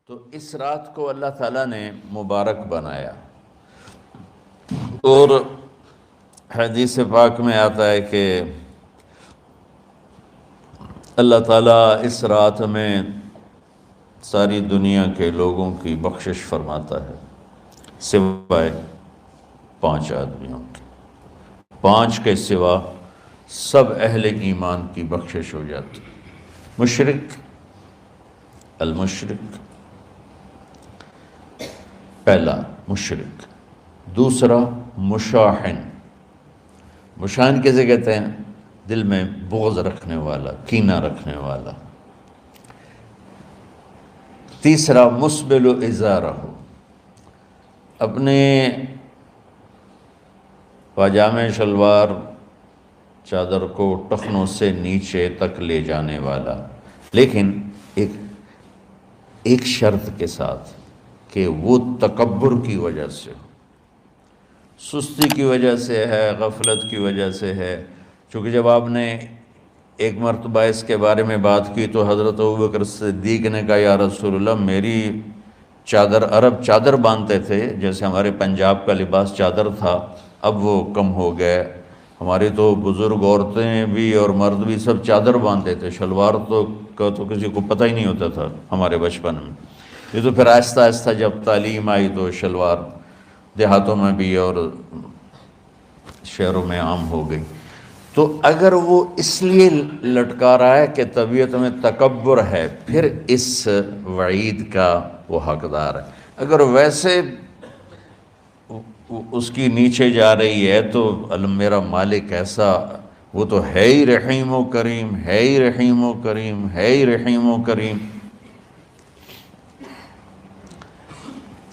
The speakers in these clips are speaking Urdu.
تو اس رات کو اللہ تعالیٰ نے مبارک بنایا، اور حدیث پاک میں آتا ہے کہ اللہ تعالیٰ اس رات میں ساری دنیا کے لوگوں کی بخشش فرماتا ہے سوائے 5 آدمیوں کی۔ 5 کے سوا سب اہل ایمان کی بخشش ہو جاتی۔ مشرک، المشرک، پہلا مشرک، دوسرا مشاحن، مشاحن کیسے کہتے ہیں؟ دل میں بغض رکھنے والا، کینہ رکھنے والا۔ تیسرا مسبل ازارہ، اپنے پاجامے شلوار چادر کو ٹخنوں سے نیچے تک لے جانے والا، لیکن ایک شرط کے ساتھ کہ وہ تکبر کی وجہ سے ہو، سستی کی وجہ سے ہے، غفلت کی وجہ سے ہے۔ چونکہ جب آپ نے ایک مرتبہ اس کے بارے میں بات کی تو حضرت ابوبکر صدیق نے کہا یا رسول اللہ، میری چادر، عرب چادر باندھتے تھے جیسے ہمارے پنجاب کا لباس چادر تھا، اب وہ کم ہو گئے۔ ہماری تو بزرگ عورتیں بھی اور مرد بھی سب چادر باندھتے تھے، شلوار کا تو کسی کو پتہ ہی نہیں ہوتا تھا ہمارے بچپن میں۔ یہ تو پھر آہستہ آہستہ جب تعلیم آئی تو شلوار دیہاتوں میں بھی اور شہروں میں عام ہو گئی۔ تو اگر وہ اس لیے لٹکا رہا ہے کہ طبیعت میں تکبر ہے، پھر اس وعید کا وہ حقدار ہے۔ اگر ویسے اس کی نیچے جا رہی ہے تو میرا مالک ایسا، وہ تو ہے ہی رحیم و کریم، ہے ہی رحیم و کریم، ہے ہی رحیم و کریم۔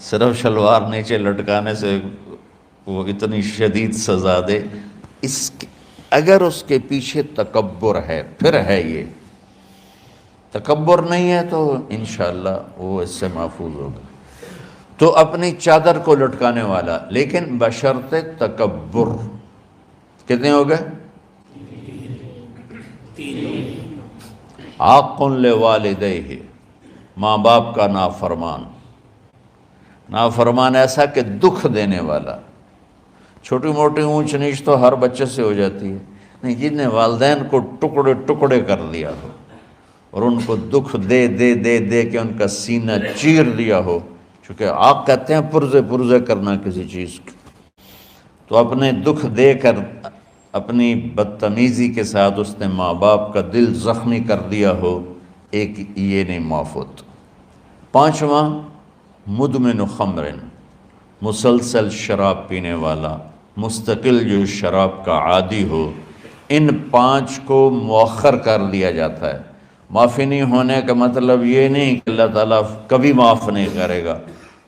صرف شلوار نیچے لٹکانے سے وہ اتنی شدید سزا دے، اگر اس کے پیچھے تکبر ہے پھر ہے۔ یہ تکبر نہیں ہے تو انشاءاللہ وہ اس سے محفوظ ہوگا۔ تو اپنی چادر کو لٹکانے والا، لیکن بشرط تکبر۔ کتنے ہو گئے؟ عاق لوالدیہ، ماں باپ کا نافرمان۔ نافرمان ایسا کہ دکھ دینے والا۔ چھوٹی موٹی اونچ نیچ تو ہر بچے سے ہو جاتی ہے، نہیں، جن نے والدین کو ٹکڑے ٹکڑے کر دیا ہو اور ان کو دکھ دے دے دے دے کے ان کا سینہ چیر دیا ہو، چونکہ آپ کہتے ہیں پرزے پرزے کرنا کسی چیز کی، تو اپنے دکھ دے کر اپنی بدتمیزی کے ساتھ اس نے ماں باپ کا دل زخمی کر دیا ہو، ایک یہ نہیں معاف ہوتا۔ 5واں مدمن خمر، مسلسل شراب پینے والا، مستقل جو شراب کا عادی ہو۔ ان 5 کو مؤخر کر دیا جاتا ہے۔ معافی نہیں ہونے کا مطلب یہ نہیں کہ اللہ تعالیٰ کبھی معاف نہیں کرے گا۔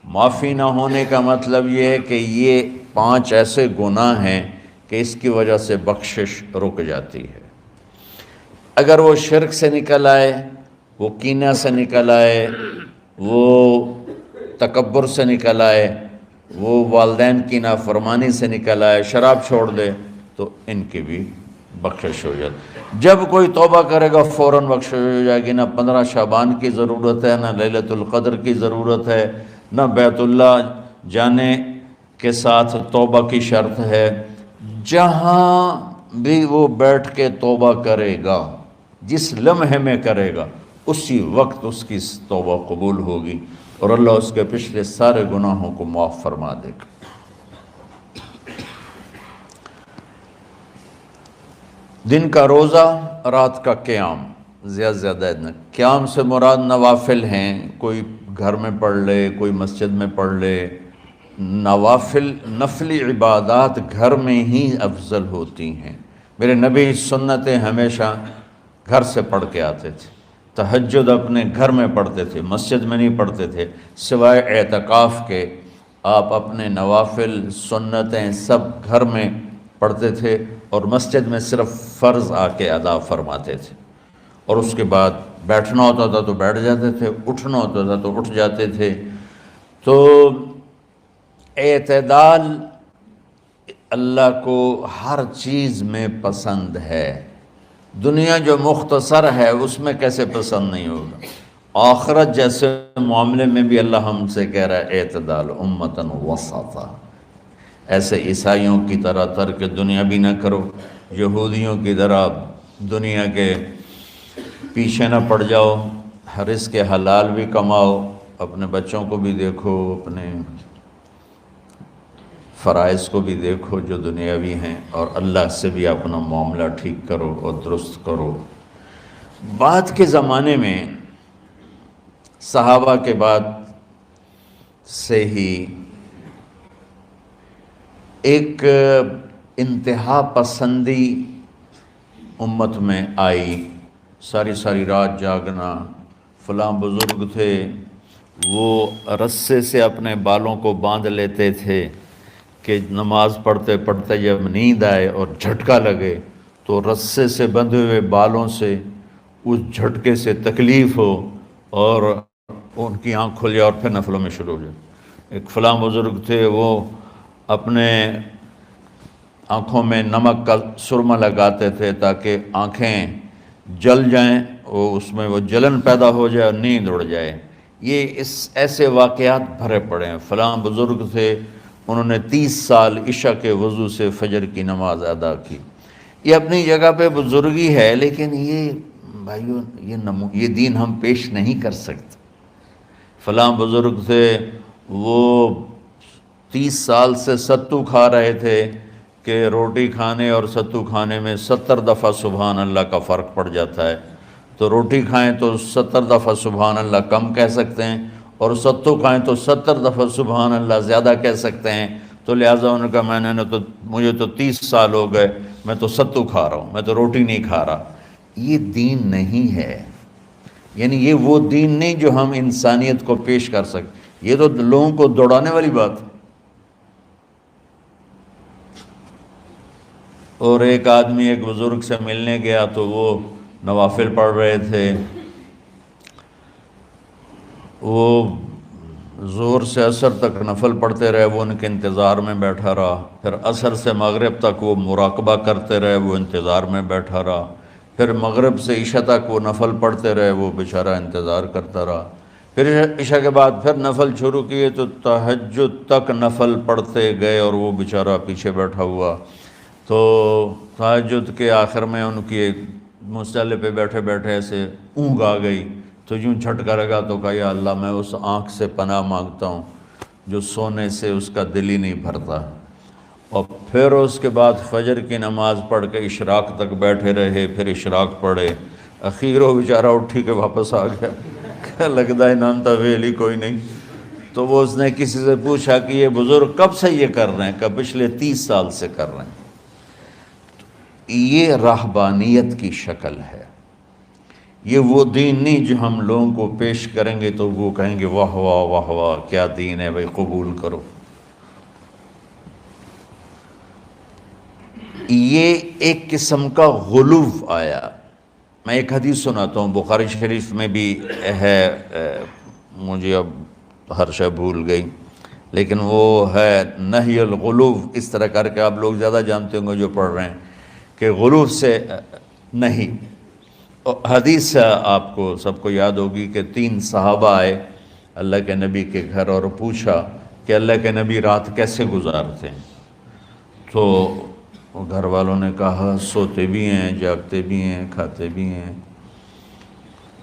معافی نہ ہونے کا مطلب یہ ہے کہ یہ 5 ایسے گناہ ہیں کہ اس کی وجہ سے بخشش رک جاتی ہے۔ اگر وہ شرک سے نکل آئے، وہ کینہ سے نکل آئے، وہ تکبر سے نکل آئے، وہ والدین کی نافرمانی سے نکل آئے، شراب چھوڑ دے، تو ان کی بھی بخشش ہو جاتی۔ جب کوئی توبہ کرے گا فوراً بخشش ہو جائے گی۔ نہ 15 شعبان کی ضرورت ہے، نہ لیلۃ القدر کی ضرورت ہے، نہ بیت اللہ جانے کے ساتھ توبہ کی شرط ہے۔ جہاں بھی وہ بیٹھ کے توبہ کرے گا، جس لمحے میں کرے گا، اسی وقت اس کی توبہ قبول ہوگی اور اللہ اس کے پچھلے سارے گناہوں کو معاف فرما دے گا۔ دن کا روزہ، رات کا قیام، زیادہ قیام سے مراد نوافل ہیں، کوئی گھر میں پڑھ لے، کوئی مسجد میں پڑھ لے۔ نوافل، نفلی عبادات گھر میں ہی افضل ہوتی ہیں۔ میرے نبی سنتیں ہمیشہ گھر سے پڑھ کے آتے تھے۔ تہجد اپنے گھر میں پڑھتے تھے، مسجد میں نہیں پڑھتے تھے، سوائے اعتکاف کے۔ آپ اپنے نوافل، سنتیں سب گھر میں پڑھتے تھے اور مسجد میں صرف فرض آ کے ادا فرماتے تھے، اور اس کے بعد بیٹھنا ہوتا تھا تو بیٹھ جاتے تھے، اٹھنا ہوتا تھا تو اٹھ جاتے تھے۔ تو اعتدال اللہ کو ہر چیز میں پسند ہے۔ دنیا جو مختصر ہے اس میں کیسے پسند نہیں ہوگا؟ آخرت جیسے معاملے میں بھی اللہ ہم سے کہہ رہا ہے اعتدال امتن وسطا، ایسے عیسائیوں کی طرح ترک دنیا بھی نہ کرو، یہودیوں کی طرح دنیا کے پیچھے نہ پڑ جاؤ، رزق حلال بھی کماؤ، اپنے بچوں کو بھی دیکھو، اپنے فرائض کو بھی دیکھو جو دنیاوی ہیں، اور اللہ سے بھی اپنا معاملہ ٹھیک کرو اور درست کرو۔ بعد کے زمانے میں صحابہ کے بعد سے ہی ایک انتہا پسندی امت میں آئی، ساری ساری رات جاگنا، فلاں بزرگ تھے وہ رسے سے اپنے بالوں کو باندھ لیتے تھے کہ نماز پڑھتے پڑھتے جب نیند آئے اور جھٹکا لگے تو رسے سے بندھے ہوئے بالوں سے اس جھٹکے سے تکلیف ہو اور ان کی آنکھ کھل جائے اور پھر نفلوں میں شروع ہو جائے۔ ایک فلاں بزرگ تھے وہ اپنے آنکھوں میں نمک کا سرما لگاتے تھے تاکہ آنکھیں جل جائیں، اس میں وہ جلن پیدا ہو جائے اور نیند اڑ جائے۔ یہ ایسے واقعات بھرے پڑے ہیں۔ فلاں بزرگ تھے، انہوں نے 30 سال عشاء کے وضو سے فجر کی نماز ادا کی۔ یہ اپنی جگہ پہ بزرگی ہے، لیکن یہ بھائیو یہ دین ہم پیش نہیں کر سکتے۔ فلاں بزرگ تھے وہ 30 سال سے ستو کھا رہے تھے کہ روٹی کھانے اور ستو کھانے میں 70 دفعہ سبحان اللہ کا فرق پڑ جاتا ہے، تو روٹی کھائیں تو 70 دفعہ سبحان اللہ کم کہہ سکتے ہیں، اور ستو کھائیں تو 70 دفعہ سبحان اللہ زیادہ کہہ سکتے ہیں۔ تو لہٰذا ان کا مجھے تو 30 سال ہو گئے، میں تو ستو کھا رہا ہوں، میں تو روٹی نہیں کھا رہا۔ یہ دین نہیں ہے، یعنی یہ وہ دین نہیں جو ہم انسانیت کو پیش کر سکتے، یہ تو لوگوں کو دوڑانے والی بات ہے۔ اور ایک آدمی ایک بزرگ سے ملنے گیا تو وہ نوافل پڑھ رہے تھے، وہ ظہر سے عصر تک نفل پڑھتے رہے، وہ ان کے انتظار میں بیٹھا رہا، پھر عصر سے مغرب تک وہ مراقبہ کرتے رہے، وہ انتظار میں بیٹھا رہا، پھر مغرب سے عشاء تک وہ نفل پڑھتے رہے، وہ بیچارہ انتظار کرتا رہا، پھر عشاء کے بعد پھر نفل شروع کیے تو تہجد تک نفل پڑھتے گئے اور وہ بیچارہ پیچھے بیٹھا ہوا۔ تو تہجد کے آخر میں ان کی مصلی پہ بیٹھے بیٹھے ایسے اونگ آ گئی، تو یوں جھٹکا لگا تو کہا یا اللہ میں اس آنکھ سے پناہ مانگتا ہوں جو سونے سے اس کا دل ہی نہیں بھرتا۔ اور پھر اس کے بعد فجر کی نماز پڑھ کے اشراق تک بیٹھے رہے، پھر اشراق پڑھے، اخیر وہ بیچارہ اٹھی کے واپس آ گیا کہ لگتا ہے نام تا ویلی کوئی نہیں۔ تو وہ اس نے کسی سے پوچھا کہ یہ بزرگ کب سے یہ کر رہے ہیں؟ کہ پچھلے 30 سال سے کر رہے ہیں۔ یہ رہبانیت کی شکل ہے، یہ وہ دین نہیں جو ہم لوگوں کو پیش کریں گے تو وہ کہیں گے واہ واہ واہ واہ کیا دین ہے بھائی، قبول کرو۔ یہ ایک قسم کا غلو آیا۔ میں ایک حدیث سناتا ہوں، بخاری شریف میں بھی ہے، مجھے اب ہر شے بھول گئی، لیکن وہ ہے نہی الغلو، اس طرح کر کے آپ لوگ زیادہ جانتے ہوں گے جو پڑھ رہے ہیں کہ غلو سے نہیں۔ حدیث آپ کو سب کو یاد ہوگی کہ 3 صحابہ آئے اللہ کے نبی کے گھر اور پوچھا کہ اللہ کے نبی رات کیسے گزارتے ہیں؟ تو گھر والوں نے کہا سوتے بھی ہیں، جاگتے بھی ہیں، کھاتے بھی ہیں۔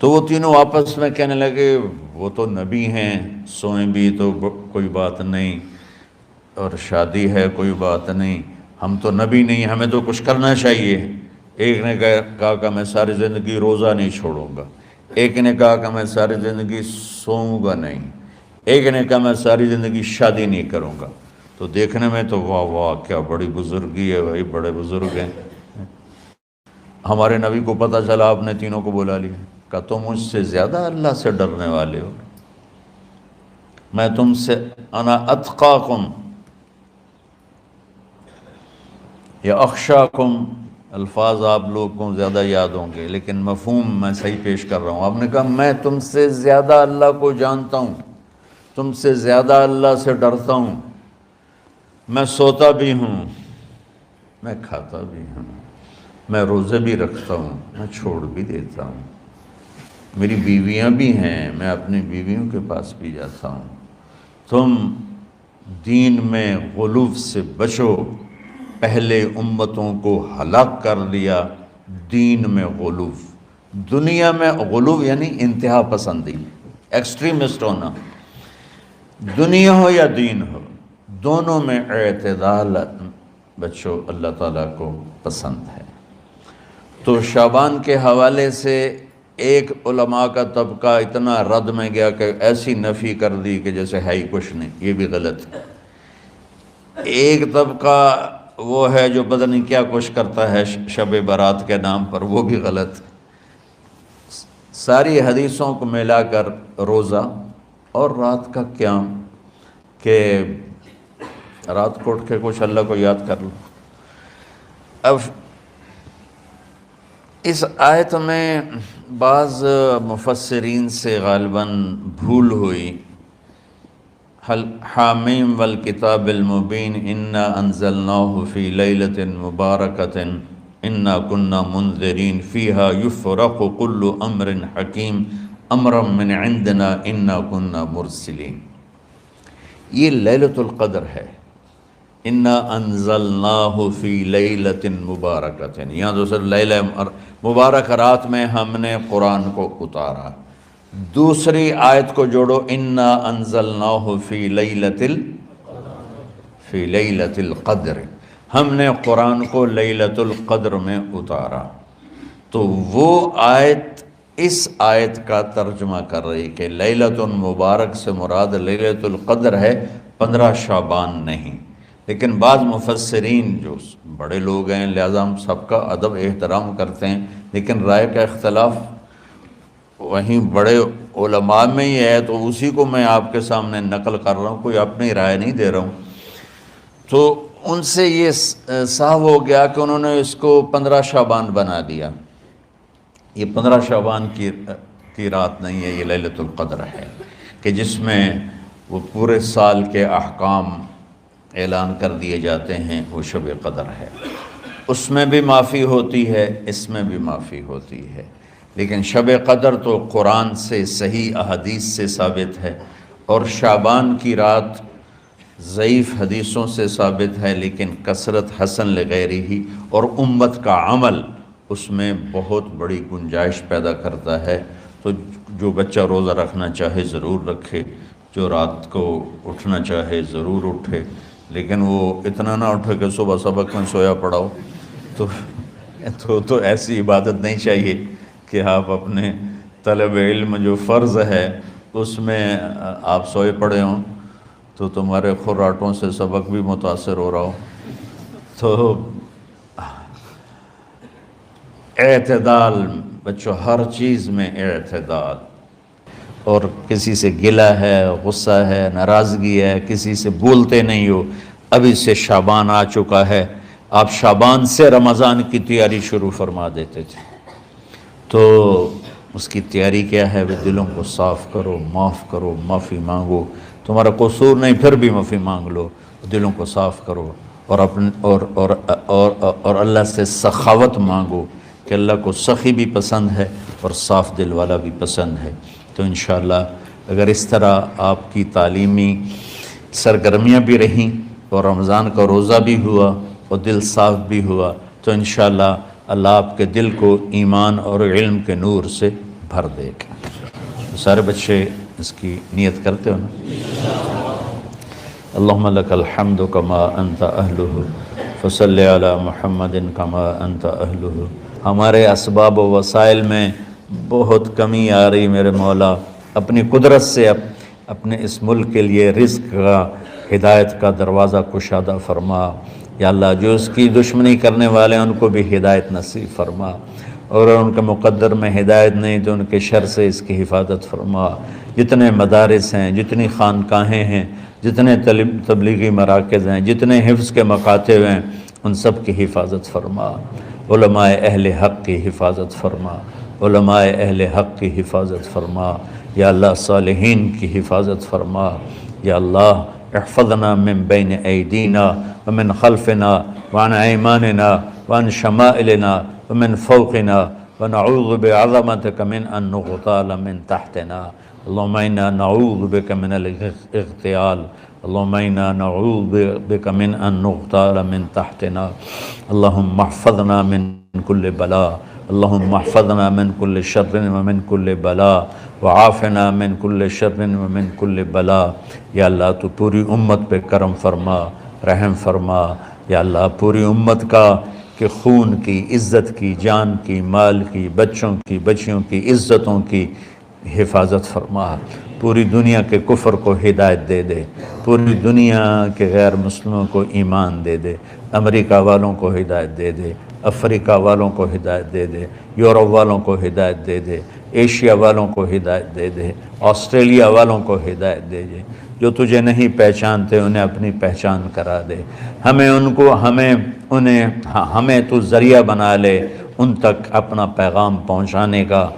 تو وہ تینوں آپس میں کہنے لگے وہ تو نبی ہیں، سوئیں بھی تو کوئی بات نہیں، اور شادی ہے کوئی بات نہیں، ہم تو نبی نہیں، ہمیں تو کچھ کرنا چاہیے۔ ایک نے کہا کہ میں ساری زندگی روزہ نہیں چھوڑوں گا، ایک نے کہا کہ میں ساری زندگی سوؤں گا نہیں، ایک نے کہا میں ساری زندگی شادی نہیں کروں گا۔ تو دیکھنے میں تو واہ واہ کیا بڑی بزرگی ہے بھائی، بڑے بزرگ ہیں۔ ہمارے نبی کو پتہ چلا، آپ نے تینوں کو بلا لیا، کہا تم مجھ سے زیادہ اللہ سے ڈرنے والے ہو، میں تم سے انا اتقاکم یا اخشاکم، الفاظ آپ لوگوں کو زیادہ یاد ہوں گے لیکن مفہوم میں صحیح پیش کر رہا ہوں۔ آپ نے کہا میں تم سے زیادہ اللہ کو جانتا ہوں، تم سے زیادہ اللہ سے ڈرتا ہوں، میں سوتا بھی ہوں، میں کھاتا بھی ہوں، میں روزے بھی رکھتا ہوں، میں چھوڑ بھی دیتا ہوں۔ میری بیویاں بھی ہیں، میں اپنی بیویوں کے پاس بھی جاتا ہوں۔ تم دین میں غلو سے بچو، پہلے امتوں کو ہلاک کر دیا دین میں غلو۔ دنیا میں غلو یعنی انتہا پسندی، ایکسٹریمسٹ ہونا، دنیا ہو یا دین ہو، دونوں میں اعتدال بچو، اللہ تعالیٰ کو پسند ہے۔ تو شعبان کے حوالے سے ایک علماء کا طبقہ اتنا رد میں گیا کہ ایسی نفی کر دی کہ جیسے ہے ہی کچھ نہیں، یہ بھی غلط ہے۔ ایک طبقہ وہ ہے جو پتہ نہیں کیا کچھ کرتا ہے شب برات کے نام پر، وہ بھی غلط۔ ساری حدیثوں کو ملا کر روزہ اور رات کا قیام، کہ رات کو اٹھ کے کچھ اللہ کو یاد کر لو۔ اب اس آیت میں بعض مفسرین سے غالباً بھول ہوئی، حامیم والکتاب المبین انا انزلناہ فی لیلۃ مبارکۃ انا کنا منذرین فیہا یفرق کل امر حکیم امرا من عندنا انا کنا مرسلین۔ یہ لیلۃ القدر ہے، انا انزلناہ فی لیلۃ مبارکۃ، یہاں دوسرا لیلہ مبارک رات میں ہم نے قرآن کو اتارا۔ دوسری آیت کو جوڑو، انا انزلناہ فی لیلۃ القدر، ہم نے قرآن کو لیلۃ القدر میں اتارا۔ تو وہ آیت اس آیت کا ترجمہ کر رہی کہ لیلۃ مبارک سے مراد لیلۃ القدر ہے، 15 شعبان نہیں۔ لیکن بعض مفسرین جو بڑے لوگ ہیں، لہذا ہم سب کا ادب احترام کرتے ہیں، لیکن رائے کا اختلاف وہیں بڑے علماء میں ہی ہے، تو اسی کو میں آپ کے سامنے نقل کر رہا ہوں، کوئی اپنی رائے نہیں دے رہا ہوں۔ تو ان سے یہ صاف ہو گیا کہ انہوں نے اس کو 15 شعبان بنا دیا۔ یہ 15 شعبان کی رات نہیں ہے، یہ لیلۃ القدر ہے، کہ جس میں وہ پورے سال کے احکام اعلان کر دیے جاتے ہیں، وہ شب قدر ہے۔ اس میں بھی معافی ہوتی ہے، اس میں بھی معافی ہوتی ہے، لیکن شب قدر تو قرآن سے صحیح احادیث سے ثابت ہے، اور شعبان کی رات ضعیف حدیثوں سے ثابت ہے، لیکن کثرت حسن لغیرہ ہی اور امت کا عمل اس میں بہت بڑی گنجائش پیدا کرتا ہے۔ تو جو بچہ روزہ رکھنا چاہے ضرور رکھے، جو رات کو اٹھنا چاہے ضرور اٹھے، لیکن وہ اتنا نہ اٹھے کہ صبح سبق میں سویا پڑا ہو، تو ایسی عبادت نہیں چاہیے کہ آپ اپنے طلب علم جو فرض ہے اس میں آپ سوئے پڑے ہوں، تو تمہارے خراٹوں سے سبق بھی متاثر ہو رہا ہو۔ تو اعتدال بچوں، ہر چیز میں اعتدال، اور کسی سے گلہ ہے، غصہ ہے، ناراضگی ہے، کسی سے بولتے نہیں ہو۔ ابھی سے شعبان آ چکا ہے، آپ شعبان سے رمضان کی تیاری شروع فرما دیتے تھے، تو اس کی تیاری کیا ہے؟ دلوں کو صاف کرو، معاف کرو، معافی مانگو، تمہارا قصور نہیں پھر بھی معافی مانگ لو، دلوں کو صاف کرو، اور اپنے اور اللہ سے سخاوت مانگو، کہ اللہ کو سخی بھی پسند ہے اور صاف دل والا بھی پسند ہے۔ تو انشاءاللہ اگر اس طرح آپ کی تعلیمی سرگرمیاں بھی رہیں اور رمضان کا روزہ بھی ہوا اور دل صاف بھی ہوا، تو انشاءاللہ اللہ آپ کے دل کو ایمان اور علم کے نور سے بھر دے گا۔ سارے بچے اس کی نیت کرتے ہو نا؟ اللہم لک الحمد کما انت اہلہ فصلی علی محمد کما انت اہلہ۔ ہمارے اسباب و وسائل میں بہت کمی آ رہی میرے مولا، اپنی قدرت سے اپنے اس ملک کے لیے رزق کا، ہدایت کا دروازہ کشادہ فرما یا اللہ۔ جو اس کی دشمنی کرنے والے ہیں ان کو بھی ہدایت نصیب فرما، اور ان کے مقدر میں ہدایت نہیں تو ان کے شر سے اس کی حفاظت فرما۔ جتنے مدارس ہیں، جتنی خانقاہیں ہیں، جتنے تبلیغی مراکز ہیں، جتنے حفظ کے مکاتب ہیں، ان سب کی حفاظت فرما۔ علماء اہل حق کی حفاظت فرما، علماء اہل حق کی حفاظت فرما یا اللہ۔ صالحین کی حفاظت فرما یا اللہ۔ احفظنا من بین ایدینا ومن خلفنا وعن ایماننا وعن شمائلنا ومن فوقنا ونعوذ بعظمتك من أن نغتال من تحتنا اللهم إنا نعوذ بك من الاغتيال اللهم إنا نعوذ بك من أن نغتال من تحتنا اللهم احفظنا من كل بلاء اللهم احفظنا من كل شر ومن كل بلاء وعافنا من كل شر ومن كل بلاء یا اللہ تو پوری امت پہ کرم فرما رحم فرما یا اللہ پوری امت کا کہ خون کی عزت کی جان کی مال کی بچوں کی بچیوں کی عزتوں کی حفاظت فرما پوری دنیا کے کفر کو ہدایت دے دے پوری دنیا کے غیر مسلموں کو ایمان دے دے امریکہ والوں کو ہدایت دے دے افریقہ والوں کو ہدایت دے دے یورپ والوں کو ہدایت دے دے ایشیا والوں کو ہدایت دے دے آسٹریلیا والوں کو ہدایت دے دے جو تجھے نہیں پہچانتے انہیں اپنی پہچان کرا دے ہمیں تو ذریعہ بنا لے ان تک اپنا پیغام پہنچانے کا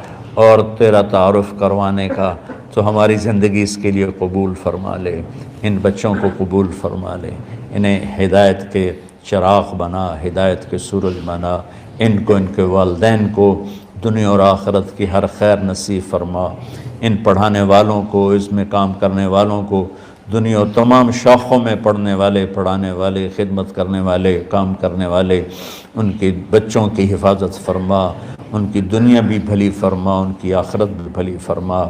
اور تیرا تعارف کروانے کا تو ہماری زندگی اس کے لیے قبول فرما لے ان بچوں کو قبول فرما لے انہیں ہدایت کے چراغ بنا ہدایت کے سورج بنا ان کو ان کے والدین کو دنیا اور آخرت کی ہر خیر نصیب فرما ان پڑھانے والوں کو اس میں کام کرنے والوں کو دنیا اور تمام شاخوں میں پڑھنے والے پڑھانے والے خدمت کرنے والے کام کرنے والے ان کے بچوں کی حفاظت فرما ان کی دنیا بھی بھلی فرما ان کی آخرت بھی بھلی فرما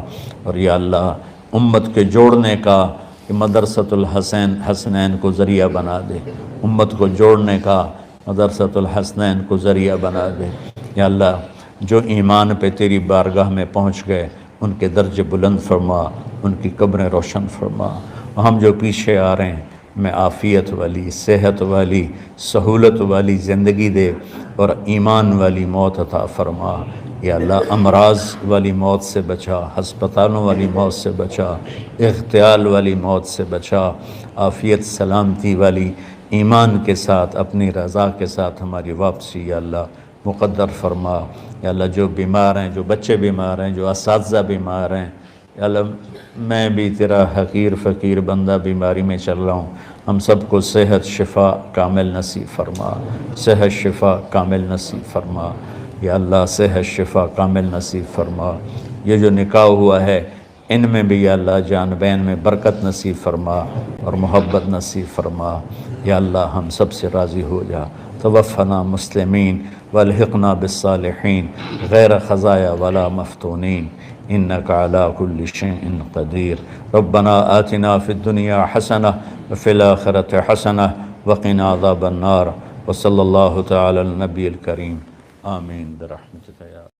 اور یا اللہ امت کے جوڑنے کا کہ مدرسۃ الحسنین کو ذریعہ بنا دے امت کو جوڑنے کا مدرسۃ الحسنین کو ذریعہ بنا دے یا اللہ جو ایمان پہ تیری بارگاہ میں پہنچ گئے ان کے درجے بلند فرما ان کی قبریں روشن فرما ہم جو پیچھے آ رہے ہیں میں عافیت والی صحت والی سہولت والی زندگی دے اور ایمان والی موت عطا فرما یا اللہ امراض والی موت سے بچا ہسپتالوں والی موت سے بچا اغتیال والی موت سے بچا عافیت سلامتی والی ایمان کے ساتھ اپنی رضا کے ساتھ ہماری واپسی یا اللہ مقدر فرما یا اللہ جو بیمار ہیں جو بچے بیمار ہیں جو اساتذہ بیمار ہیں یا اللہ میں بھی تیرا حقیر فقیر بندہ بیماری میں چل رہا ہوں ہم سب کو صحت شفا کامل نصیب فرما صحت شفا کامل نصیب فرما یا اللہ صحت شفا کامل نصیب فرما یہ جو نکاح ہوا ہے ان میں بھی یا اللہ جان بین میں برکت نصیب فرما اور محبت نصیب فرما یا اللہ ہم سب سے راضی ہو جا توفنا مسلمین والحقنا بالصالحین غیر خزایا ولا مفتونین انك على كل شيء قدير ربنا آتنا في الدنيا حسنة وفي الآخرة حسنة وقنا عذاب النار وصلى الله تعالى على النبي الكريم آمين برحمتك يا